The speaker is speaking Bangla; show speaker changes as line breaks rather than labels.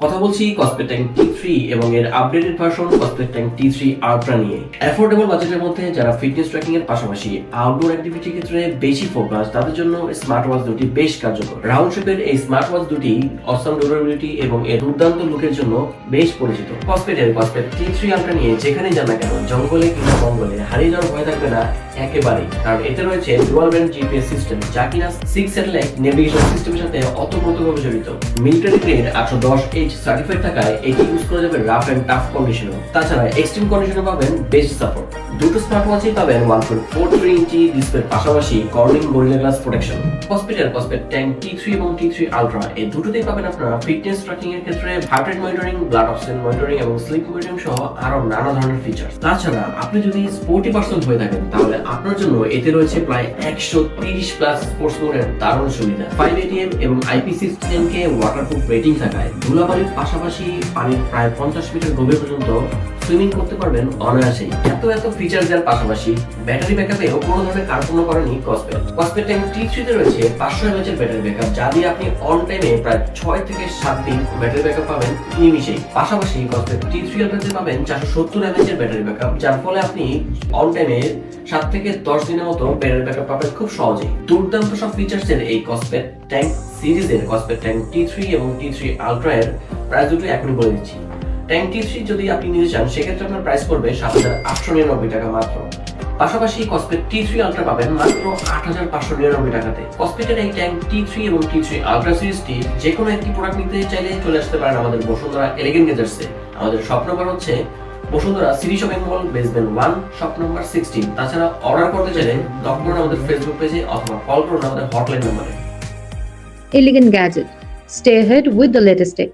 কথা বলছি কসপেট ট্যাঙ্ক T3 এবং এর updated version কসপেট tank T3 ultra নিয়ে। অ্যাফোর্ডেবল বাজেটের মধ্যে যারা ফিটনেস ট্র্যাকিং এর পাশাপাশি আউটডোর অ্যাক্টিভিটির ক্ষেত্রে বেশি ফোকাস, তাদের জন্য স্মার্ট ওয়াচ দুটি বেশ কার্যকর। রাউন্ড শেপের এই স্মার্ট ওয়াচ দুটি অসাম ডিউরেবিলিটি এবং এর দুর্দান্ত লুকের জন্য বেশ পরিচিত। কসপেটের কসপেট T3 আলট্রা নিয়ে যেখানে যান না কেন, জঙ্গলে কিংবা মঙ্গলে হারিয়ে যাওয়ার ভয় থাকবে না একেবারেই, কারণ এতে রয়েছে ডুয়াল ব্যান্ড জিপিএস সিস্টেম, যা কিনা 6 স্যাটেলাইট নেভিগেশন সিস্টেমের সাথে অতপ্রতভাবে জড়িত। মিলিটারি গ্রেড 810H সার্টিফাইড থাকায় এটি ইউজ করা যাবে রাফ এন্ড টাফ কন্ডিশনে। তাছাড়া এক্সট্রিম কন্ডিশনে পাবেন বেস্ট সাপোর্ট। দুটো স্মার্ট ওয়াচই পাবেন 1.43 ইঞ্চি ডিসপ্লের পাশাপাশি Corning gorilla glass protection. কসপেট tank T3 এবং T3 আলট্রা এই দুটোতেই পাবেন আপনারা ফিটনেস ট্র্যাকিং এর ক্ষেত্রে heart rate monitoring, blood oxygen monitoring এবং স্লিপ মনিটরিং সহ আরো নানা ধরনের ফিচার্স। তাছাড়া আপনি যদি স্পোর্টি পার্সন হয়ে থাকেন, তাহলে আপনার জন্য এতে রয়েছে প্রায় 130 প্লাস স্পোর্টস মোডের দারুণ সুবিধা। 5 ATM এবং IP67K ওয়াটারপ্রুফ রেটিং থাকায় ধুলাবালির পাশাপাশি পানির প্রায় 50 মিটার গভীর পর্যন্ত সুইমিং করতে পারবেন অনায়াসেই। এত ফিচার দেওয়ার পাশাপাশি ব্যাটারি ব্যাকআপেও কোনো ধরনের কার্পণ্য করেনি কসপেট ট্যাঙ্ক T3 তে রয়েছে 500 mAh এর ব্যাটারি ব্যাকআপ, যা দিয়ে আপনি অন টাইমে প্রায় 6 থেকে 7 দিন ব্যাটারি ব্যাকআপ পাবেন নিমিশেই। পাশাপাশি কসপেট T3 আলট্রাতে পাবেন 470 mAh এর ব্যাটারি ব্যাকআপ, যার ফলে আপনি অন টাইমে 7 থেকে 10 দিনের মতো ব্যাটারি ব্যাকআপ পাবেন খুব সহজেই। দুর্দান্ত সব ফিচার্সের এই কসপেট ট্যাঙ্ক সিরিজের কসপেট ট্যাঙ্ক T3 এবং T3 আলট্রা এর প্রাইস দুটো এখনই বলে দিচ্ছি। ট্যাঙ্ক T3 যদি আপনি নিতে চান, সেক্ষেত্রে আপনার প্রাইস পড়বে 7,899 টাকা মাত্র। পাশাপাশি কসপেট T3 আলট্রা পাবেন মাত্র 8,599 টাকাতে। কসপেটের এই ট্যাঙ্ক T3 এবং T3 আলট্রা সিরিজটি যে কোনো একটি প্রোডাক্ট নিতে চাইলে চলে আসতে পারেন আমাদের বসুন্ধরা এলিগেন্ট গেজার্সে। আমাদের শপ নাম্বার হচ্ছে Bashundhara city shopping mall basement 1 shop number 16। তাছাড়া অর্ডার করতে চাইলে নক করুন আমাদের ফেসবুক পেজে অথবা কল করুন আমাদের হটলাইন নম্বরে।
Elegant Gadget. Stay ahead with the latest tech.